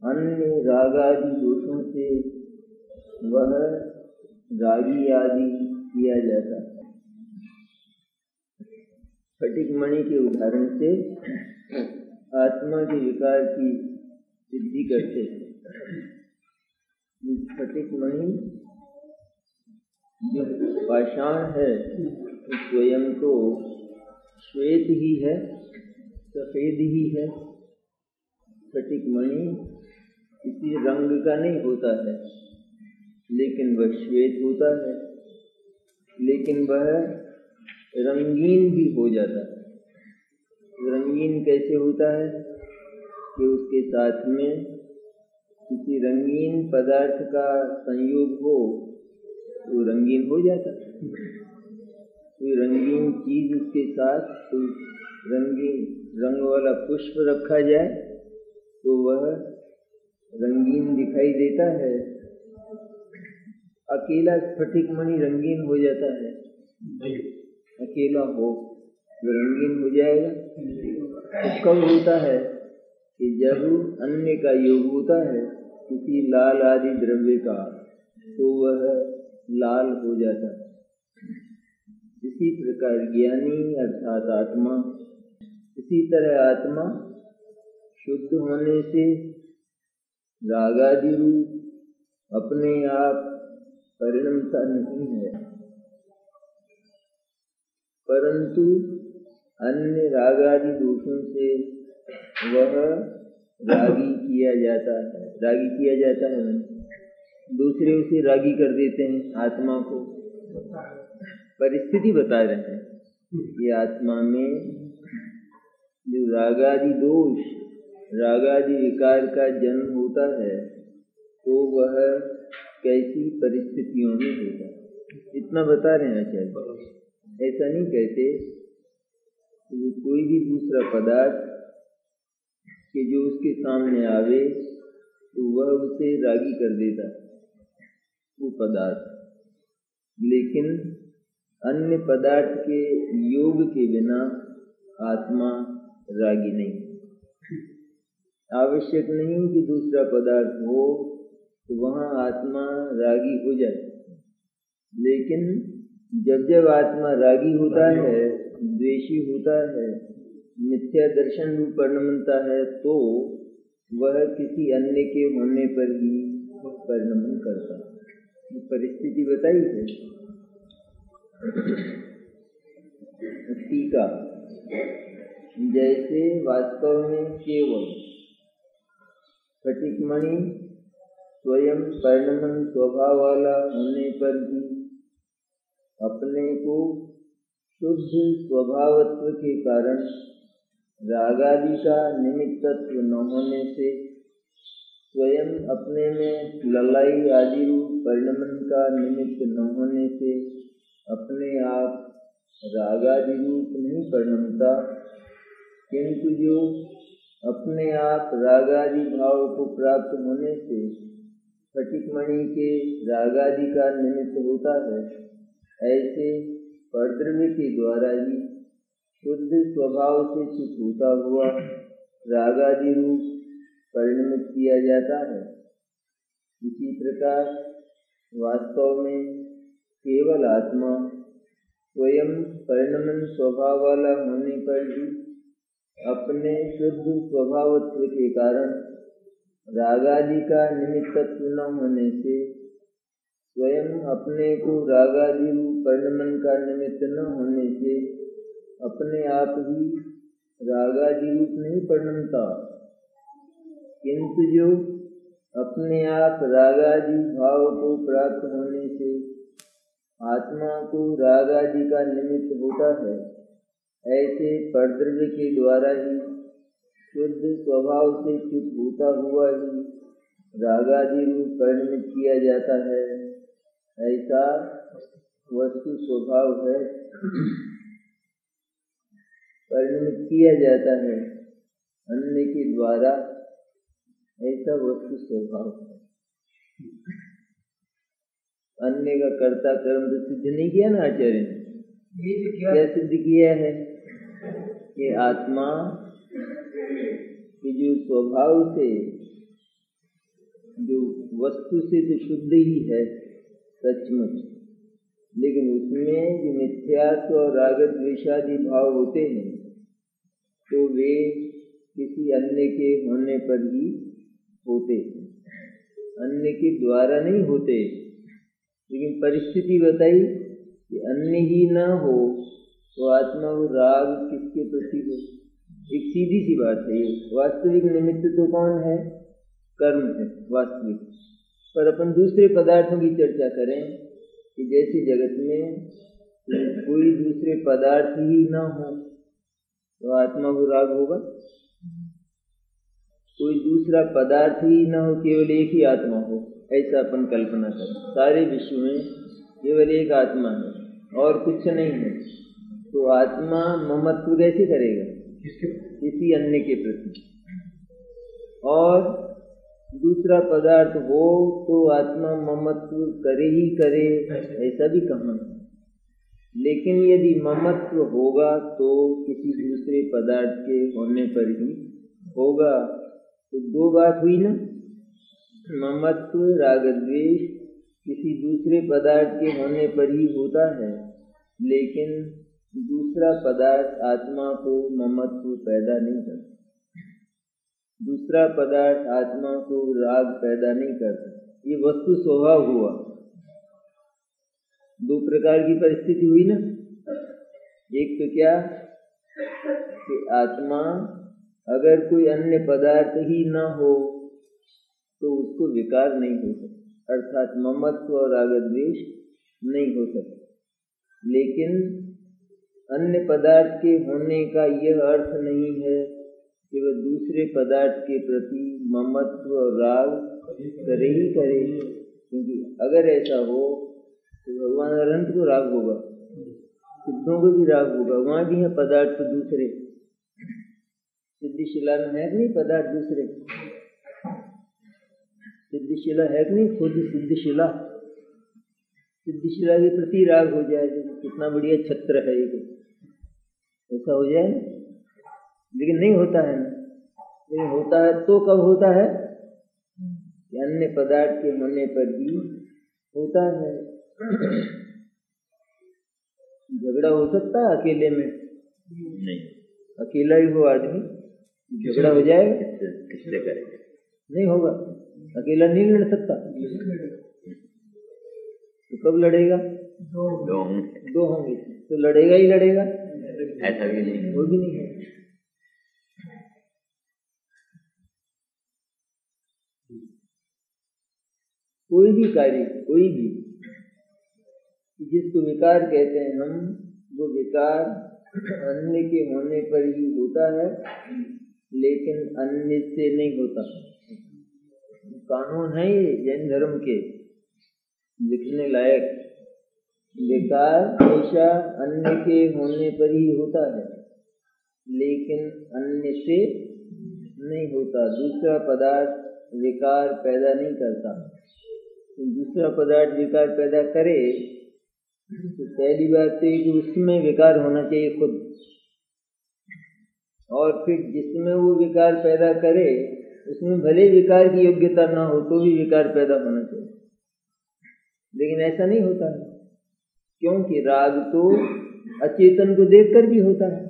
अन्य रागादि दोषों से वह रागी आदि किया जाता है। स्फटिक मणि के उदाहरण से आत्मा के विकार की सिद्धि करते हैं। स्फटिक मणि जो पाषाण है स्वयं तो श्वेत ही है, सफेद ही है। स्फटिक मणि किसी रंग का नहीं होता है, लेकिन वह श्वेत होता है, लेकिन वह रंगीन भी हो जाता है। रंगीन कैसे होता है कि उसके साथ में किसी रंगीन पदार्थ का संयोग हो तो रंगीन हो जाता है। कोई रंगीन चीज उसके साथ, कोई रंगीन रंग वाला पुष्प रखा जाए तो वह रंगीन दिखाई देता है। अकेला स्फटिक मणि रंगीन हो जाता है? अकेला हो तो रंगीन हो जाएगा। तो कब होता है कि जब अन्य का योग होता है किसी लाल आदि द्रव्य का, तो वह लाल हो जाता है। इसी प्रकार ज्ञानी अर्थात आत्मा, इसी तरह आत्मा शुद्ध होने से रागादि रूप अपने आप परिणमता नहीं है, परंतु अन्य रागादि दोषों से वह रागी किया जाता है। रागी किया जाता है, दूसरे उसे रागी कर देते हैं। आत्मा को परिस्थिति बता रहे हैं कि आत्मा में जो रागादि दोष, रागादि विकार का जन्म होता है, तो वह कैसी परिस्थितियों में होता है, इतना बता रहे हैं आचार्य। ऐसा नहीं कहते कि कोई भी दूसरा पदार्थ कि जो उसके सामने आवे तो वह उसे रागी कर देता वो पदार्थ, लेकिन अन्य पदार्थ के योग के बिना आत्मा रागी नहीं। आवश्यक नहीं कि दूसरा पदार्थ हो तो वहाँ आत्मा रागी हो जाए, लेकिन जब जब आत्मा रागी होता है, द्वेषी होता है, मिथ्या दर्शन रूप परिणमता है, तो वह किसी अन्य के होने पर ही परिणमन करता है। परिस्थिति बताई है। टीका, जैसे वास्तव में केवल स्फटिक मणि स्वयं परिणमन स्वभाव वाला होने पर भी अपने को शुद्ध स्वभावत्व के कारण रागादि का निमित्तत्व न होने से स्वयं अपने में ललाई आदि रूप परिणमन का निमित्त न होने से अपने आप रागादि रूप नहीं परिणमता, किंतु जो अपने आप रागादि भाव को प्राप्त होने से स्फटिक मणि के रागादि का निमित्त होता है, ऐसे परद्रव्य के द्वारा ही शुद्ध स्वभाव से चित होता हुआ रागादि रूप परिणमित किया जाता है। इसी प्रकार वास्तव में केवल आत्मा स्वयं परिणमन स्वभाव वाला होने पर भी अपने शुद्ध स्वभावत्व के कारण रागादि का निमित्तत्व न होने से स्वयं अपने को रागादि रूप परिणमन का निमित्त न होने से अपने आप ही रागादि रूप नहीं परिणमता, किंतु जो अपने आप रागादि भाव को प्राप्त होने से आत्मा को रागादि का निमित्त होता है, ऐसे परद्रव्य के द्वारा ही शुद्ध स्वभाव से चित होता हुआ ही रागादि रूप परिणमित किया जाता है। ऐसा वस्तु स्वभाव है, परिणमित किया जाता है अन्य के द्वारा, ऐसा वस्तु स्वभाव है। अन्य का कर्ता कर्म तो सिद्ध नहीं किया ना आचार्य ने। क्या सिद्ध किया है कि आत्मा के जो स्वभाव से जो वस्तु से तो शुद्ध ही है सचमुच, लेकिन उसमें जो मिथ्यात्व और राग द्वेषादि भाव होते हैं तो वे किसी अन्य के होने पर ही होते, अन्य के द्वारा नहीं होते। लेकिन परिस्थिति बताई कि अन्य ही ना हो तो आत्मा को राग किसके प्रति हो? एक सीधी सी बात है। ये वास्तविक निमित्त तो कौन है? कर्म है वास्तविक। पर अपन दूसरे पदार्थों की चर्चा करें कि जैसे जगत में कोई दूसरे पदार्थ ही ना हो तो आत्मा को राग होगा? कोई दूसरा पदार्थ ही ना हो, केवल एक ही आत्मा हो, ऐसा अपन कल्पना करें। सारे विश्व में केवल एक आत्मा है और कुछ नहीं है, तो आत्मा ममत्व कैसे करेगा? किसी अन्य के प्रति। और दूसरा पदार्थ हो तो आत्मा ममत्व करे ही करे, ऐसा भी कहाँ है। लेकिन यदि ममत्व होगा तो किसी दूसरे पदार्थ के होने पर ही होगा। तो दो बात हुई ना, ममत्व राग द्वेष किसी दूसरे पदार्थ के होने पर ही होता है, लेकिन दूसरा पदार्थ आत्मा को ममत्व पैदा नहीं करता, दूसरा पदार्थ आत्मा को राग पैदा नहीं करता। ये वस्तु स्वभाव हुआ। दो प्रकार की परिस्थिति हुई ना। एक तो क्या कि आत्मा अगर कोई अन्य पदार्थ ही ना हो तो उसको विकार नहीं हो सकता, अर्थात ममत्व और राग द्वेष नहीं हो सकता। लेकिन अन्य पदार्थ के होने का यह अर्थ नहीं है कि वह दूसरे पदार्थ के प्रति ममत्व और राग करे ही करे, क्योंकि अगर ऐसा हो तो भगवान अनंत को राग होगा, सिद्धों को भी राग होगा। वहाँ भी है पदार्थ तो दूसरे, सिद्धिशिला में है कि नहीं पदार्थ दूसरे? सिद्धिशिला है कि नहीं? खुद सिद्धिशिला, सिद्धिशिला के प्रति राग हो जाए तो कितना बढ़िया छत्र है ये, ऐसा हो जाए। लेकिन नहीं होता है ना। लेकिन होता है तो कब होता है? कि अन्य पदार्थ के होने पर ही होता है। झगड़ा हो सकता है अकेले में? नहीं। अकेला ही हो आदमी, झगड़ा हो जाएगा? किससे करेगा? नहीं होगा। अकेला नहीं लड़ सकता, तो कब लड़ेगा? दो होंगे तो लड़ेगा ही लड़ेगा, ऐसा भी नहीं, वो भी नहीं है। कोई भी कार्य, कोई भी जिसको विकार कहते हैं हम, वो विकार अन्य के होने पर ही होता है, लेकिन अन्य से नहीं होता। कानून है ये जैन धर्म के, लिखने लायक। विकार हमेशा अन्य के होने पर ही होता है, लेकिन अन्य से नहीं होता। दूसरा पदार्थ विकार पैदा नहीं करता। दूसरा पदार्थ विकार पैदा करे तो पहली बात है कि उसमें विकार होना चाहिए खुद, और फिर जिसमें वो विकार पैदा करे उसमें भले विकार की योग्यता ना हो तो भी विकार पैदा होना चाहिए। लेकिन ऐसा नहीं होता है, क्योंकि राग तो अचेतन को देखकर भी होता है।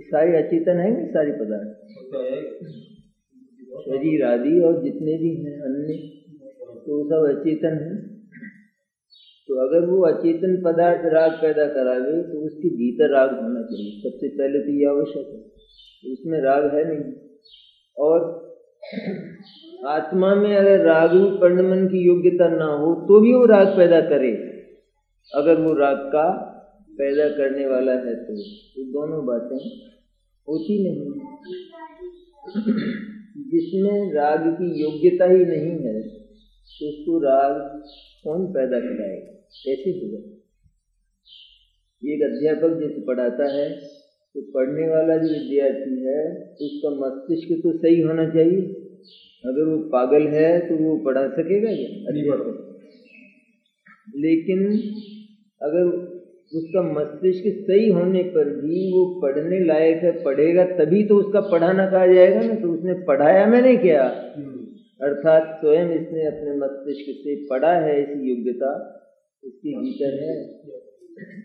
सारे अचेतन है नहीं, सारे पदार्थ, शरीर आदि और जितने भी हैं अन्य, तो सब अचेतन है। तो अगर वो अचेतन पदार्थ राग पैदा करावे तो उसके भीतर राग होना चाहिए। सबसे पहले तो ये आवश्यक है, उसमें राग है नहीं। और आत्मा में अगर राग रूप परिणमन की योग्यता ना हो तो भी वो राग पैदा करे, अगर वो राग का पैदा करने वाला है तो दोनों बातें होती नहीं। जिसमें राग की योग्यता ही नहीं है तो उसको राग कौन पैदा कराएगा, कैसे होगा? एक अध्यापक जैसे पढ़ाता है तो पढ़ने वाला जो विद्यार्थी है उसका मस्तिष्क तो सही होना चाहिए। अगर वो पागल है तो वो पढ़ा सकेगा क्या अध्यापक? लेकिन अगर उसका मस्तिष्क सही होने पर भी वो पढ़ने लायक है, पढ़ेगा तभी तो उसका पढ़ाना कहा जाएगा ना। तो उसने पढ़ाया मैंने क्या, अर्थात स्वयं इसने अपने मस्तिष्क से पढ़ा है, ऐसी योग्यता इसके भीतर है।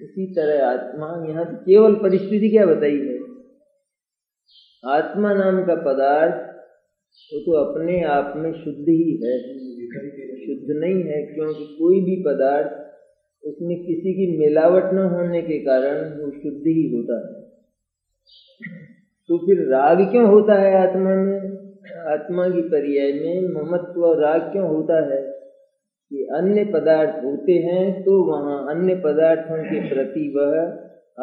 इसी तरह आत्मा, यहाँ केवल परिस्थिति क्या बताई है, आत्मा नाम का पदार्थ वो तो अपने आप में शुद्ध ही है, शुद्ध नहीं है, क्योंकि कोई भी पदार्थ उसमें किसी की मिलावट न होने के कारण वो शुद्ध ही होता है। तो फिर राग क्यों होता है आत्मा में? आत्मा की पर्याय में ममत्व और राग क्यों होता है कि अन्य पदार्थ होते हैं तो वहाँ अन्य पदार्थों के प्रति वह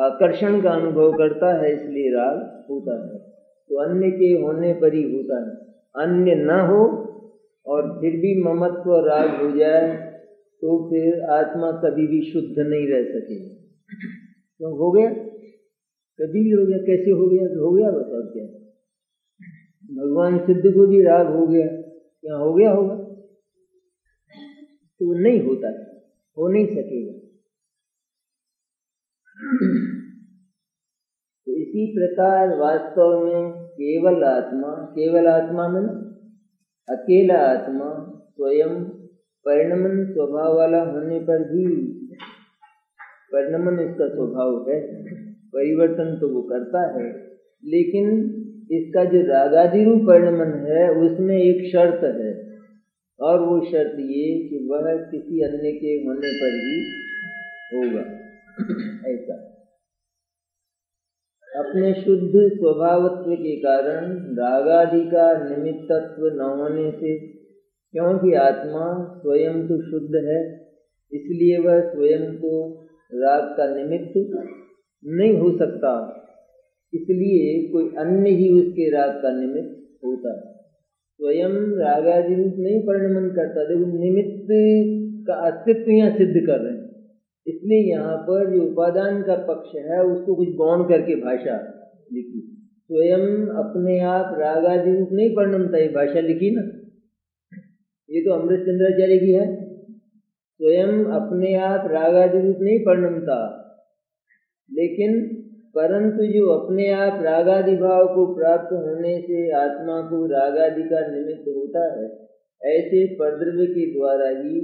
आकर्षण का अनुभव करता है, इसलिए राग होता है। तो अन्य के होने पर ही होता है, अन्य न हो और फिर भी ममत्व और राग हो जाए तो फिर आत्मा कभी भी शुद्ध नहीं रह सकेगी। क्यों हो गया? कभी भी हो गया। कैसे हो गया? तो हो गया, बताओ क्या? भगवान सिद्ध को भी राग हो गया, क्या हो गया होगा? तो नहीं होता है, हो नहीं सकेगा। तो इसी प्रकार वास्तव में केवल आत्मा में अकेला आत्मा स्वयं परिणमन स्वभाव वाला होने पर भी, परिणमन इसका स्वभाव है, परिवर्तन तो वो करता है, लेकिन इसका जो रागादि रूप परिणमन है उसमें एक शर्त है, और वो शर्त ये कि वह किसी अन्य के होने पर ही होगा। ऐसा अपने शुद्ध स्वभावत्व के कारण रागादि का निमित्तत्व न होने से, क्योंकि आत्मा स्वयं तो शुद्ध है इसलिए वह स्वयं तो राग का निमित्त नहीं हो सकता, इसलिए कोई अन्य ही उसके राग का निमित्त होता है। स्वयं रागादि रूप नहीं परिणमन करता। देखो, निमित्त का अस्तित्व यहाँ सिद्ध कर रहे हैं, इसलिए यहाँ पर जो उपादान का पक्ष है उसको कुछ गौण करके भाषा लिखी। स्वयं अपने आप रागादि रूप नहीं परिणमता, ये भाषा लिखी ना, ये तो अमृतचंद्राचार्य की है। स्वयं अपने आप रागादि रूप नहीं परिणमता, लेकिन परंतु जो अपने आप रागादि भाव को प्राप्त होने से आत्मा को रागादि का निमित्त होता है, ऐसे परद्रव्य के द्वारा ही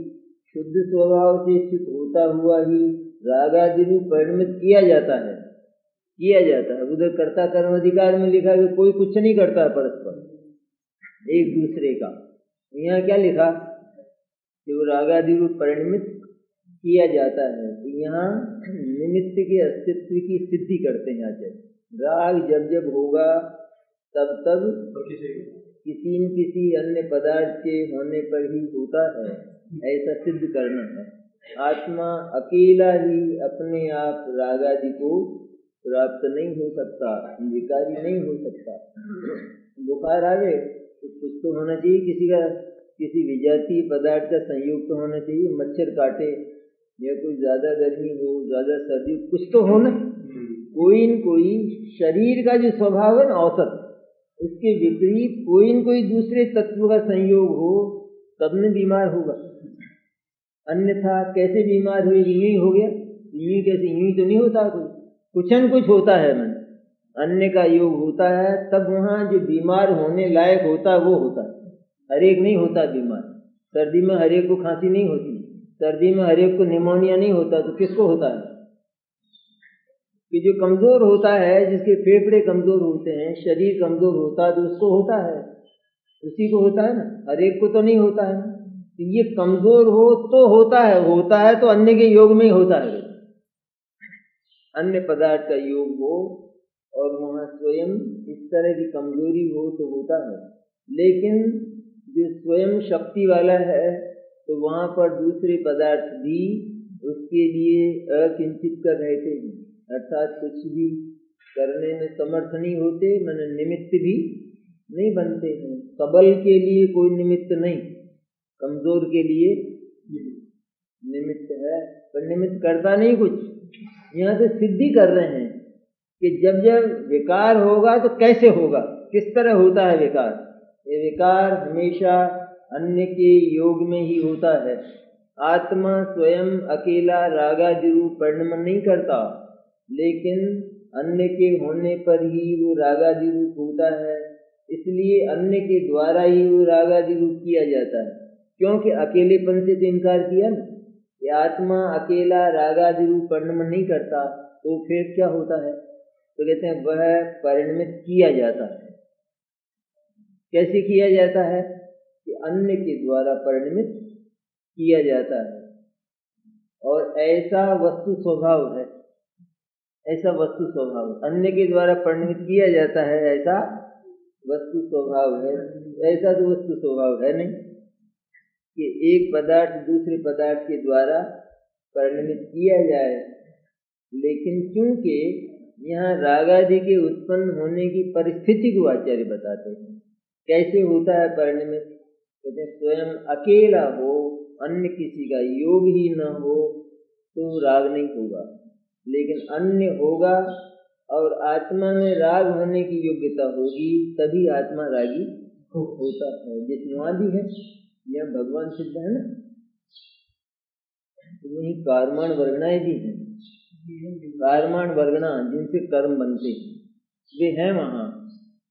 शुद्ध स्वभाव से स्थित होता हुआ ही रागादि रूप परिणमित किया जाता है। उधर कर्ता कर्म अधिकार में लिखा है कि कोई कुछ नहीं करता परस्पर एक दूसरे का। यहाँ क्या लिखा कि वो रागादि रूप परिणमित किया जाता है। तो यहाँ निमित्त के अस्तित्व की सिद्धि करते हैं आचार्य। राग जब जब होगा तब तब किसी न किसी अन्य पदार्थ के होने पर ही होता है, ऐसा सिद्ध करना है। आत्मा अकेला ही अपने आप रागादि को प्राप्त नहीं हो सकता, विकारी नहीं हो सकता। बुखार आ गए तो कुछ तो होना चाहिए, किसी विजातीय पदार्थ का संयोग तो होना चाहिए। मच्छर काटे या कोई ज्यादा गर्मी हो, ज्यादा सर्दी, कुछ तो हो ना, कोई न कोई शरीर का जो स्वभाव है ना औसत, उसके विपरीत कोई न कोई दूसरे तत्व का संयोग हो तब न बीमार होगा। अन्यथा कैसे बीमार हुए? यूं ही हो गया, यूं कैसे? यूं तो नहीं होता, कोई कुछ न कुछ होता है। मन अन्य का योग होता है तब वहाँ जो बीमार होने लायक होता है वो होता है। हर एक नहीं होता बीमार। सर्दी में हर एक को खांसी नहीं होती, सर्दी में हर एक को निमोनिया नहीं होता, तो किसको होता है? कि जो कमजोर होता है, जिसके फेफड़े कमजोर होते हैं, शरीर कमजोर होता है, तो उसको होता है, उसी को होता है ना, हर एक को तो नहीं होता है। तो ये कमजोर हो तो होता है तो अन्य के योग में ही होता है। अन्य पदार्थ का योग हो और वहाँ स्वयं इस तरह की कमजोरी हो तो होता है। लेकिन जो स्वयं शक्ति वाला है तो वहाँ पर दूसरे पदार्थ भी उसके लिए अकिंचित कर रहते हैं, अर्थात कुछ भी करने में समर्थ नहीं होते, माने निमित्त भी नहीं बनते हैं। सबल के लिए कोई निमित्त नहीं, कमजोर के लिए निमित्त है, पर निमित्त करता नहीं कुछ। यहाँ तो सिद्धि कर रहे हैं कि जब जब विकार होगा तो कैसे होगा, किस तरह होता है विकार। ये विकार हमेशा अन्य के योग में ही होता है। आत्मा स्वयं अकेला रागादि रूप परिणमन नहीं करता, लेकिन अन्य के होने पर ही वो रागादि रूप होता है। इसलिए अन्य के द्वारा ही वो राग आदि रूप किया जाता है। क्योंकि अकेलेपन से तो इनकार किया ना कि आत्मा अकेला राग आदि रूप परिणमन नहीं करता, तो फिर क्या होता है? तो कहते हैं वह परिणमित किया जाता है। कैसे किया जाता है? कि अन्य के द्वारा परिणमित किया जाता है, और ऐसा वस्तु स्वभाव है, ऐसा वस्तु स्वभाव अन्य के द्वारा परिणमित किया जाता है, ऐसा वस्तु स्वभाव है। ऐसा तो वस्तु स्वभाव है नहीं कि एक पदार्थ दूसरे पदार्थ के द्वारा परिणमित किया जाए। लेकिन क्योंकि यहाँ राग आदि के उत्पन्न होने की परिस्थिति को आचार्य बताते हैं, कैसे होता है परिणमित। कहते हैं स्वयं अकेला हो, अन्य किसी का योग ही न हो तो राग नहीं होगा, लेकिन अन्य होगा और आत्मा में राग होने की योग्यता होगी, तभी आत्मा रागी होता है। जिसमें आदि है यह भगवान सिद्ध है ना, तो वही कर्माण वर्गणाएं भी हैं। कर्माण वर्गणा जिनसे कर्म बनते हैं वे हैं वहाँ,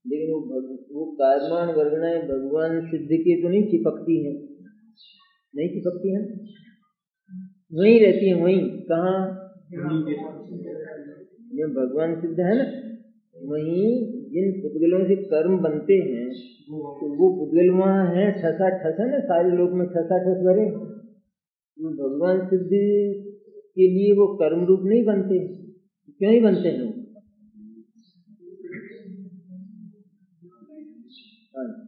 लेकिन वो कर्माण वर्गणाएं भगवान सिद्ध के तो नहीं चिपकती हैं, नहीं चिपकती हैं, वहीं रहती हैं। वहीं कहाँ? जो भगवान सिद्ध है ना, वहीं जिन पुद्गलों से कर्म बनते हैं तो वो पुद्गल वहाँ हैं, ठसा ठस है ना, सारे लोग में ठसा ठस भरे। वो भगवान सिद्ध के लिए वो कर्म रूप नहीं बनते। क्यों नहीं बनते हैं?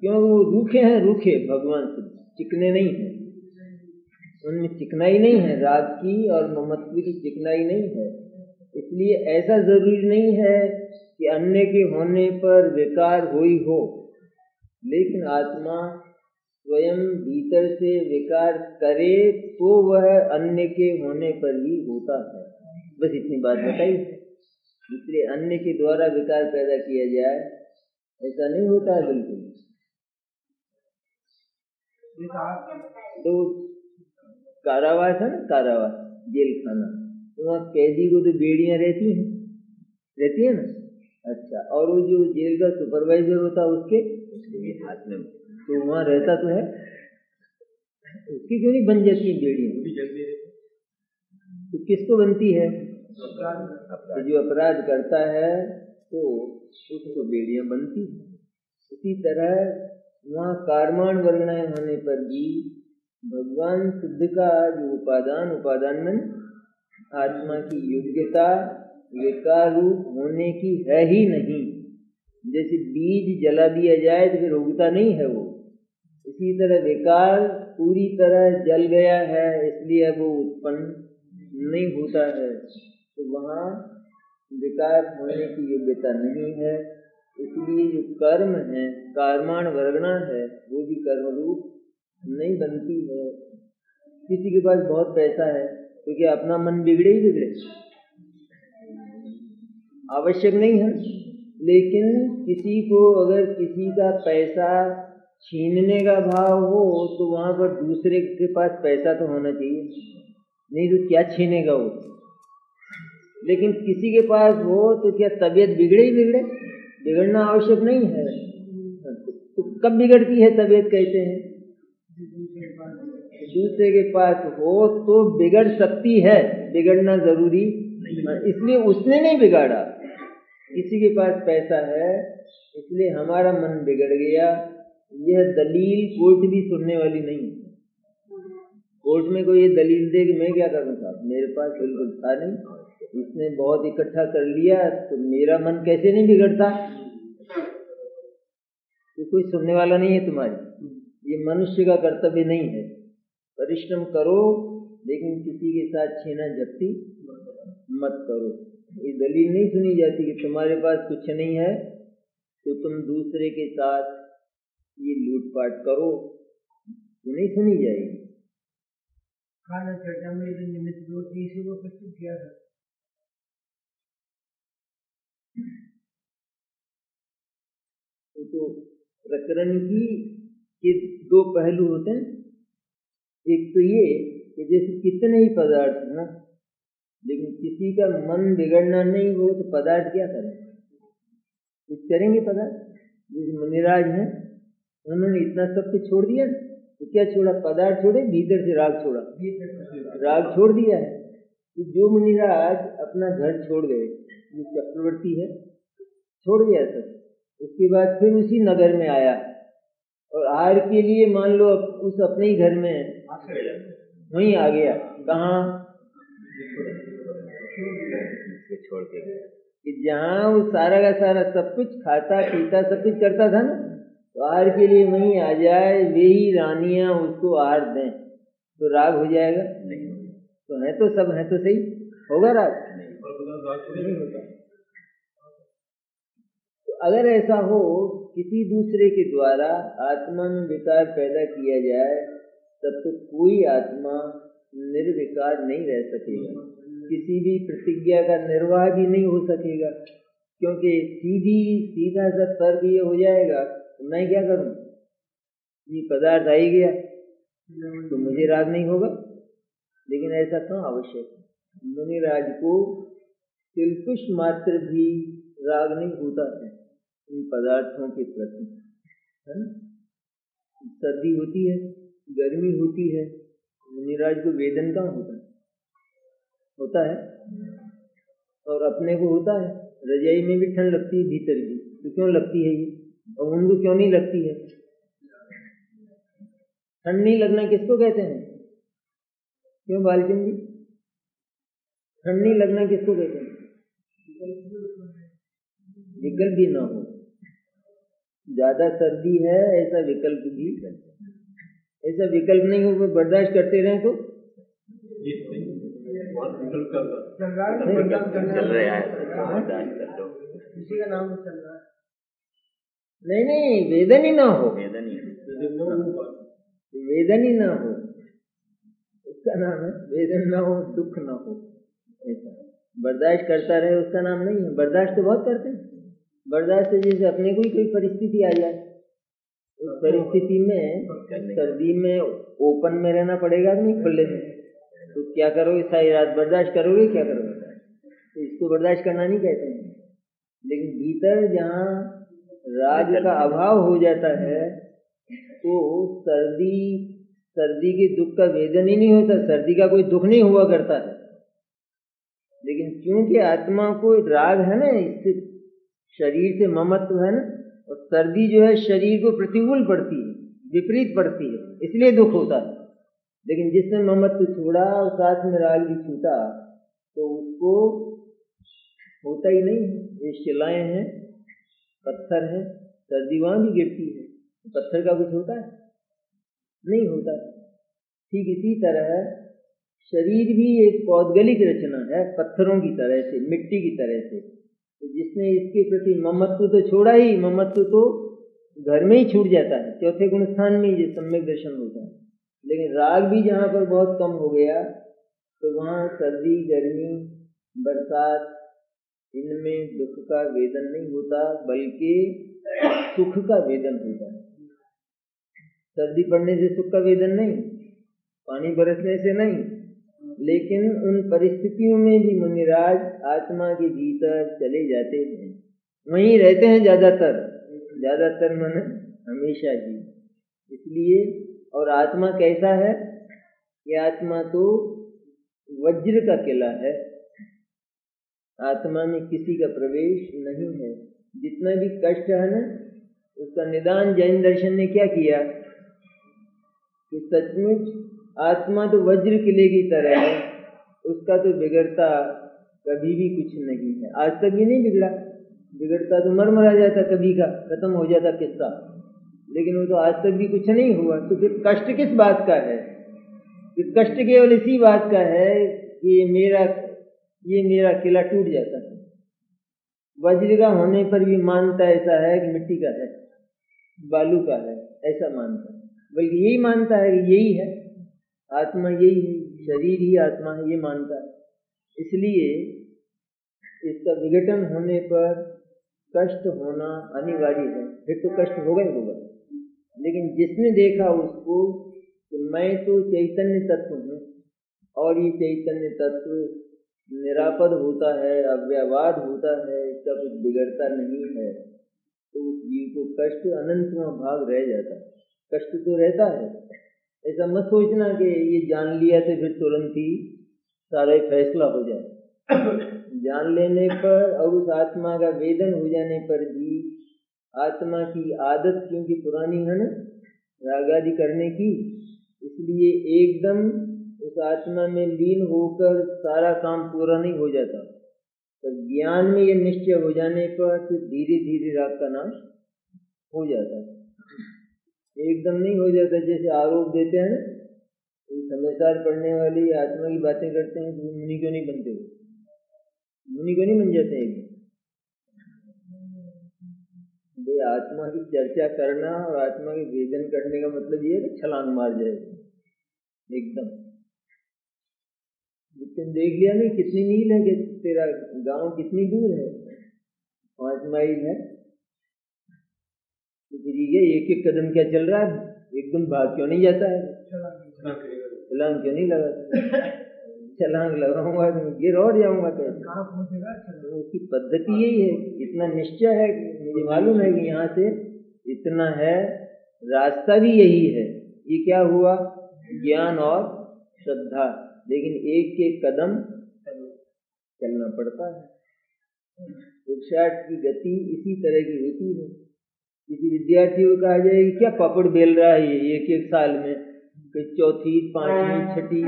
क्यों? वो रूखे हैं, रूखे भगवान सिद्ध, चिकने नहीं है, उनमें चिकनाई नहीं है, राग की और ममत्व की चिकनाई नहीं है। इसलिए ऐसा जरूरी नहीं है कि अन्य के होने पर विकार हुई हो, लेकिन आत्मा स्वयं भीतर से विकार करे तो वह अन्य के होने पर ही होता है। बस इतनी बात बताई। इसलिए अन्य के द्वारा विकार पैदा किया जाए ऐसा नहीं होता है बिल्कुल। तो कारावास है ना, कारावास जेल खाना, तो वहाँ कैदी को तो बेड़ियां रहती है ना। अच्छा, और वो जो जेल का सुपरवाइजर होता है उसके भी हाथ में, तो वहाँ रहता तो है, उसकी क्यों नहीं बन जाती है बेड़ियां? तो किसको बनती है? तो जो अपराध करता है तो उसको बेड़ियां बनती है। इसी तरह वहाँ कर्माण वर्गणाएं होने पर भी भगवान सिद्ध का जो उपादान में आत्मा की योग्यता विकार रूप होने की है ही नहीं। जैसे बीज जला दिया जाए तो फिर उगता नहीं है वो, इसी तरह विकार पूरी तरह जल गया है इसलिए अब वो उत्पन्न नहीं होता है। तो वहाँ विकार होने की योग्यता नहीं है। इसलिए जो कर्म है, कर्माण वर्गणा है, वो भी कर्म रूप नहीं बनती है। किसी के पास बहुत पैसा है तो क्या अपना मन बिगड़े ही बिगड़े? आवश्यक नहीं है। लेकिन किसी को अगर किसी का पैसा छीनने का भाव हो तो वहां पर दूसरे के पास पैसा तो होना चाहिए, नहीं तो क्या छीनेगा वो। लेकिन किसी के पास हो तो क्या तबीयत बिगड़े ही बिगड़े? बिगड़ना आवश्यक नहीं है। तो कब बिगड़ती है तबीयत? कहते हैं दूसरे के पास हो तो बिगड़ सकती है, बिगड़ना जरूरी नहीं। इसलिए उसने नहीं बिगाड़ा, किसी के पास पैसा है इसलिए हमारा मन बिगड़ गया। यह दलील कोर्ट भी सुनने वाली नहीं है। कोर्ट में कोई ये दलील दे कि मैं क्या करूँ साहब, मेरे पास बिल्कुल था नहीं, इसने बहुत इकट्ठा कर लिया तो मेरा मन कैसे नहीं बिगड़ता? तो कोई सुनने वाला नहीं है तुम्हारी। ये मनुष्य का कर्तव्य नहीं है। परिश्रम करो लेकिन किसी के साथ छीना झपटी मत करो। ये दलील नहीं सुनी जाती कि तुम्हारे पास कुछ नहीं है तो तुम दूसरे के साथ ये लूटपाट करो, ये नहीं सुनी जाएगी। खाना चर्चा में निमित्त रोटी इसी को प्रस्तुत किया था। तो प्रकरण की के दो पहलू होते हैं। एक तो ये कि जैसे कितने ही पदार्थ हैं ना, लेकिन किसी का मन बिगड़ना नहीं हो तो पदार्थ क्या करें? कुछ करेंगे पदार्थ? जिस मुनिराज हैं उन्होंने इतना सब कुछ छोड़ दिया ना, तो क्या छोड़ा? पदार्थ छोड़े, भीतर से राग छोड़ा, राग छोड़ दिया है। तो जो मुनिराज अपना घर छोड़ गए, जो चक्रवर्ती है, छोड़ गया सब, उसके बाद फिर उसी नगर में आया और आहार के लिए मान लो उस अपने ही घर में वहीं आ गया। कहाँ? छोड़ के गया कि जहाँ वो सारा का सारा सब कुछ खाता पीता सब कुछ करता था ना, तो आहार के लिए वहीं आ जाए, वे ही रानियां उसको आहार दें, तो राग हो जाएगा? नहीं। तो है तो सब है तो सही, होगा राग? नहीं होगा। तो अगर ऐसा हो, किसी दूसरे के द्वारा आत्मा में विकार पैदा किया जाए, तब तो कोई आत्मा निर्विकार नहीं रह सकेगा, किसी भी प्रतिज्ञा का निर्वाह भी नहीं हो सकेगा, क्योंकि सीधा सा तर्क ये हो जाएगा, तो मैं क्या करूं? ये पदार्थ आ ही गया तो मुझे राग नहीं होगा। लेकिन ऐसा क्यों आवश्यक? मुनिराज को तिलकुश मात्र भी राग नहीं होता है इन पदार्थों के प्रति, है ना? सर्दी होती है, गर्मी होती है, मुनिराज को वेदन कहाँ होता है? होता है। और अपने को होता है, रजाई में भी ठंड लगती है भीतर भी, तो क्यों लगती है ये, और उनको क्यों नहीं लगती है? ठंड नहीं लगना किसको कहते हैं? क्यों बालचंद जी, ठंड नहीं लगना किसको कहते हैं? विकल्प भी ना हो, ज्यादा सर्दी है ऐसा विकल्प भी, ऐसा विकल्प नहीं हो, बर्दाश्त करते रहें तो चल रहा है, किसी का नाम चल रहा है। नहीं, वेदन ही ना हो, वेदन ही ना हो, उसका नाम है वेदन ना हो, दुख ना हो। ऐसा बर्दाश्त करता रहे उसका नाम नहीं है। बर्दाश्त तो बहुत करते हैं, बर्दाश्त से जैसे अपने को ही कोई परिस्थिति आ जाए, उस परिस्थिति में सर्दी में ओपन में रहना पड़ेगा नहीं खुले में, तो क्या करोगे? सारी रात बर्दाश्त करोगे? क्या करोगे? तो इसको बर्दाश्त करना नहीं कहते हैं। लेकिन भीतर जहाँ राग का अभाव हो जाता है, तो सर्दी के दुख का वेदन ही नहीं होता, सर्दी का कोई दुख नहीं हुआ करता है। लेकिन क्योंकि आत्मा को राग है ना, इससे शरीर से ममत्व है ना, और सर्दी जो है शरीर को प्रतिकूल पड़ती है, विपरीत पड़ती है, इसलिए दुख होता है। लेकिन जिसने ममत्व छोड़ा और साथ में राग भी छूटा, तो उसको होता ही नहीं है। ये शिलाएं हैं, पत्थर है, सर्दी वहां भी गिरती है, पत्थर का कुछ होता है? नहीं होता। ठीक इसी तरह शरीर भी एक पौद्गलिक रचना है, पत्थरों की तरह से, मिट्टी की तरह से। तो जिसने इसके प्रति ममत्व तो छोड़ा ही, ममत्व तो घर में ही छूट जाता है, चौथे गुण स्थान में ही सम्यक दर्शन होता है। लेकिन राग भी जहाँ पर बहुत कम हो गया, तो वहाँ सर्दी, गर्मी, बरसात, इनमें दुख का वेदन नहीं होता, बल्कि सुख का वेदन होता है। सर्दी पड़ने से सुख का वेदन नहीं, पानी बरसने से नहीं, लेकिन उन परिस्थितियों में भी मुनिराज आत्मा के भीतर चले जाते हैं, वहीं रहते हैं ज्यादातर मन हमेशा ही। इसलिए, और आत्मा कैसा है? ये आत्मा तो वज्र का किला है, आत्मा में किसी का प्रवेश नहीं है। जितना भी कष्ट है ना, उसका निदान जैन दर्शन ने क्या किया कि सचमुच आत्मा तो वज्र किले की तरह है, उसका तो बिगड़ता कभी भी कुछ नहीं है। आज तक भी नहीं बिगड़ा, बिगड़ता तो मर जाता, कभी का खत्म हो जाता किस्सा, लेकिन वो तो आज तक भी कुछ नहीं हुआ। तो फिर कष्ट किस बात का है? कि कष्ट केवल इसी बात का है कि ये मेरा किला टूट जाता है। वज्र का होने पर भी मानता ऐसा है कि मिट्टी का है, बालू का है, ऐसा मानता है, बल्कि यही मानता है कि यही है आत्मा, यही है, शरीर ही आत्मा है, ये मानता है। इसलिए इसका विघटन होने पर कष्ट होना अनिवार्य है, फिर तो कष्ट होगा ही होगा। लेकिन जिसने देखा उसको कि मैं तो चैतन्य तत्व हूँ, और ये चैतन्य तत्व निरापद होता है, अव्ययवाद होता है, इसका कुछ बिगड़ता नहीं है, तो उस जीव को कष्ट अनंतवां भाग रह जाता है। कष्ट तो रहता है। ऐसा मत सोचना कि ये जान लिया तो फिर तुरंत ही सारा ही फैसला हो जाए। जान लेने पर और उस आत्मा का वेदन हो जाने पर भी आत्मा की आदत क्योंकि पुरानी है ना राग आदि करने की, इसलिए एकदम उस आत्मा में लीन होकर सारा काम पूरा नहीं हो जाता। तो ज्ञान में ये निश्चय हो जाने पर फिर धीरे धीरे राग का नाश हो जाता है, एकदम नहीं हो जाता। जैसे आरोप देते हैं ना, समाचार पढ़ने वाली आत्मा की बातें करते हैं तो मुनि क्यों नहीं बनते, मुनि क्यों नहीं बन जाते हैं? भाई आत्मा की चर्चा करना और आत्मा के वेदन करने का मतलब ये है कि छलांग मार जाए एकदम। लेकिन देख लिया नहीं कितनी मील है कि तेरा गांव कितनी दूर है, 5 माइल है, तो फिर ये एक एक कदम क्या चल रहा है, एकदम भाग क्यों नहीं जाता है, छलांग क्यों नहीं लगाता? छलांग लगाऊंगा तो गिर और जाऊंगा कैसे? तो उसकी पद्धति यही है, इतना निश्चय है, मुझे मालूम है कि यहाँ से इतना है, रास्ता भी यही है। ये क्या हुआ, ज्ञान और श्रद्धा, लेकिन एक एक कदम चलना पड़ता है। पुरुषार्थ की गति इसी तरह की होती है। किसी विद्यार्थी को कहा जाए कि क्या पापड़ बेल रहा है ये एक एक साल में, चौथी 5वीं 6ठी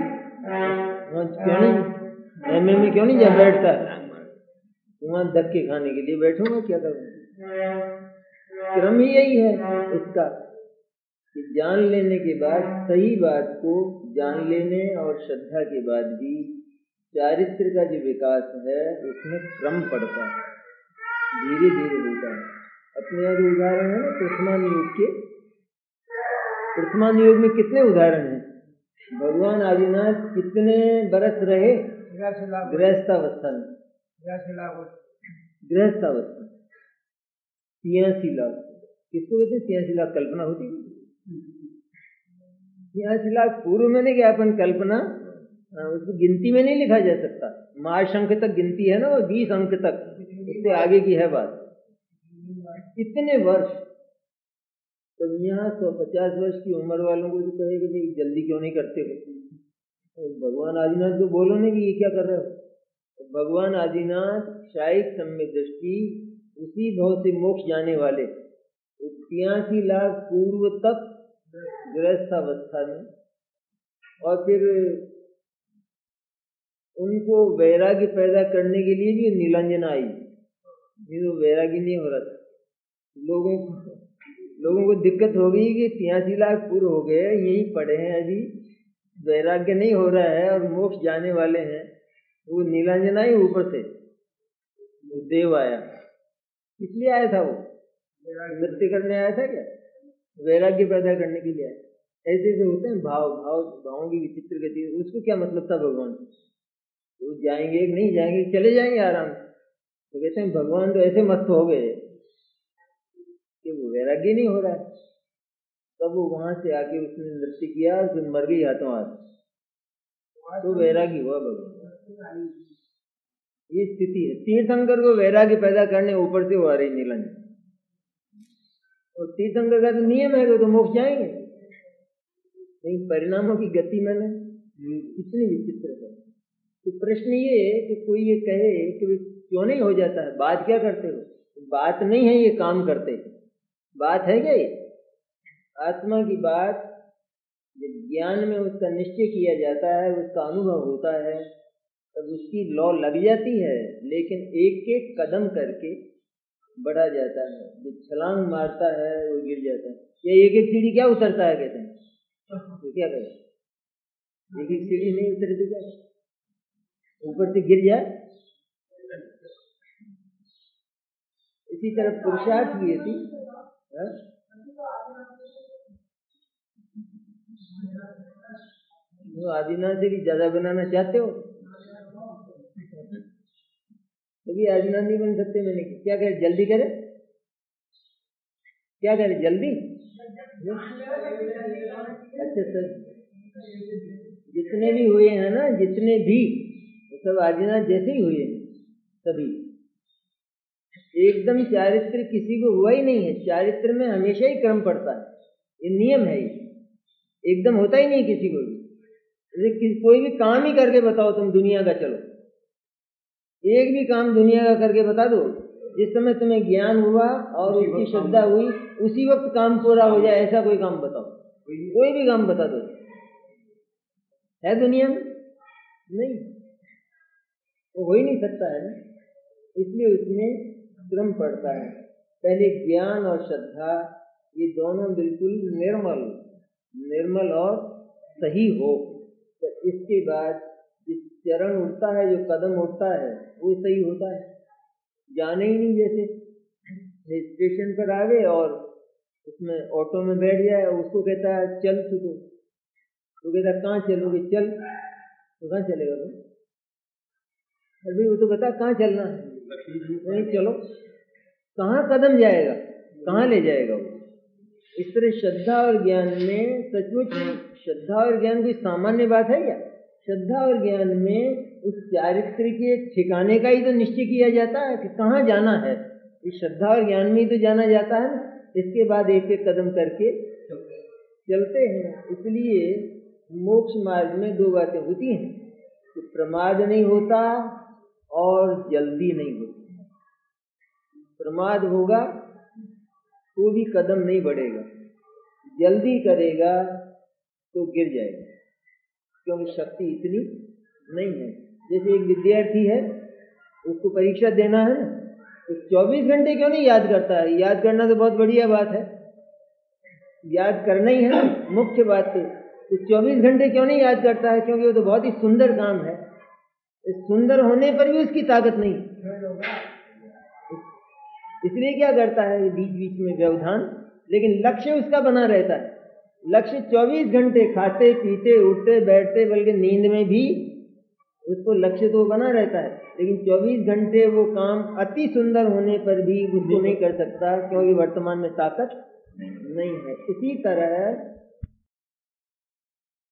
क्यों नहीं एमए में क्यों नहीं जा बैठता, वहां धक्के खाने के लिए बैठूंगा क्या करूँ? क्रम ही यही है इसका कि जान लेने के बाद सही बात को जान लेने और श्रद्धा के बाद भी चारित्र का जो विकास है उसमें क्रम पड़ता है, धीरे धीरे होता है। अपने यहाँ जो उदाहरण है ना प्रथमान योग के, प्रथमान योग में कितने उदाहरण हैं? भगवान आदिनाथ कितने बरस रहे गृहस्थावस्था में, गृहस्थावस्था 83 लाख। किसको कहते हैं 83 लाख? कल्पना होती है 83 लाख पूर्व में नहीं क्या अपन कल्पना, उसको गिनती में नहीं लिखा जा सकता। महाशंख तक गिनती है ना, वो 20 अंक तक, इससे आगे की है बात। कितने वर्ष, तो यहाँ 150 वर्ष की उम्र वालों को तो कहे कि भाई जल्दी क्यों नहीं करते हो, तो भगवान आदिनाथ को बोलो ना कि ये क्या कर रहे हो। तो भगवान आदिनाथ शायद सम्यक दृष्टि उसी भाव से मोक्ष जाने वाले 83 लाख पूर्व तक गृहस्थावस्था में, और फिर उनको वैराग्य पैदा करने के लिए भी नीलांजन आई, तो वैराग्य नहीं हो रहा था। लोगों को दिक्कत हो गई कि 83 लाख पूर्व हो गए, यही पड़े हैं, अभी वैराग्य नहीं हो रहा है और मोक्ष जाने वाले हैं। वो नीलांजन आई ऊपर से, वो देव आया, इसलिए आया था, वो नृत्य करने आया था क्या, वैराग्य पैदा करने के लिए आया। ऐसे जो होते हैं भावों की विचित्र गति, उसको क्या मतलब था भगवान, वो जाएंगे नहीं जाएंगे, चले जाएंगे आराम से। तो कहते हैं भगवान तो ऐसे मस्त हो गए कि वो वैराग्य नहीं हो रहा है। तब वो वहां से आके उसने नृत्य किया और फिर मर गई हाथों हाथ, तो वैरागी हुआ भगवान। ये स्थिति है। तीर्थंकर को वैराग्य पैदा करने ऊपर से वो आ रही नीलांजन, और तीर्थंकर का तो नियम है तो मोक्ष जाएंगे, लेकिन परिणामों की गति मैंने कितनी विचित्र है। तो प्रश्न ये है कि कोई ये कहे कि क्यों नहीं हो जाता है, बात क्या करते हो? बात नहीं है ये काम करते, बात है क्या ये आत्मा की बात? जब ज्ञान में उसका निश्चय किया जाता है, उसका अनुभव होता है, तब उसकी लौ लग जाती है, लेकिन एक एक कदम करके बढ़ा जाता है। जो छलांग मारता है वो गिर जाता है। ये एक एक सीढ़ी क्या उतरता है कहते हैं, तो क्या करें, एक एक सीढ़ी नहीं उतरे तो क्या, ऊपर से गिर जाए। इसी तरह पुरुषार्थ भी थी, आदिनाथ से भी ज्यादा बनाना चाहते हो तभी आदिनाथ नहीं बन सकते। मैंने क्या करे, जल्दी करे, क्या करे जल्दी। अच्छा सर, जितने भी हुए हैं ना, जितने भी सब आदिनाथ जैसे ही हुए हैं, सभी एकदम चारित्र किसी को हुआ ही नहीं है। चारित्र में हमेशा ही क्रम पड़ता है, ये नियम है, ये एकदम होता ही नहीं किसी को भी। जैसे कोई भी काम ही करके बताओ तुम दुनिया का, चलो एक भी काम दुनिया का करके बता दो, जिस समय तुम्हें ज्ञान हुआ और उसकी श्रद्धा हुई उसी वक्त काम पूरा हो जाए, ऐसा कोई काम बताओ, कोई भी काम बता दो, है दुनिया में? नहीं, वो हो ही नहीं सकता है ना। इसलिए उसमें क्रम पड़ता है। पहले ज्ञान और श्रद्धा ये दोनों बिल्कुल निर्मल और सही हो, तो इसके बाद जिस चरण उठता है, जो कदम उठता है वो सही होता है। जाने ही नहीं, जैसे स्टेशन पर आ गए और उसमें ऑटो में बैठ जाए, उसको कहता है चल तू, तो कहता है कहाँ चलोगे? चल, तो कहाँ चलेगा तुम? अभी वो तो बता कहाँ चलना है, नहीं चलो, कहाँ कदम जाएगा, कहाँ ले जाएगा वो? इस तरह श्रद्धा और ज्ञान में सचमुच श्रद्धा और ज्ञान कोई सामान्य बात है क्या? श्रद्धा और ज्ञान में उस चारित्र के ठिकाने का ही तो निश्चय किया जाता है कि कहाँ जाना है। इस श्रद्धा और ज्ञान में ही तो जाना जाता है ना। इसके बाद एक एक कदम करके चलते हैं। इसलिए मोक्ष मार्ग में दो बातें होती हैं कि प्रमाद नहीं होता और जल्दी नहीं होती। प्रमाद होगा तो भी कदम नहीं बढ़ेगा, जल्दी करेगा तो गिर जाएगा, क्योंकि शक्ति इतनी नहीं है। जैसे एक विद्यार्थी है, उसको परीक्षा देना है ना, तो 24 घंटे क्यों नहीं याद करता है? याद करना तो बहुत बढ़िया बात है, याद करना ही है ना मुख्य बात। तो 24 घंटे क्यों नहीं याद करता है? क्योंकि वो तो बहुत ही सुंदर काम है। सुंदर होने पर भी उसकी ताकत नहीं, इसलिए क्या करता है बीच बीच में व्यवधान, लेकिन लक्ष्य उसका बना रहता है। लक्ष्य 24 घंटे खाते पीते उठते बैठते, बल्कि नींद में भी उसको लक्ष्य तो बना रहता है, लेकिन 24 घंटे वो काम अति सुंदर होने पर भी उसको नहीं कर सकता, क्योंकि वर्तमान में ताकत नहीं है। इसी तरह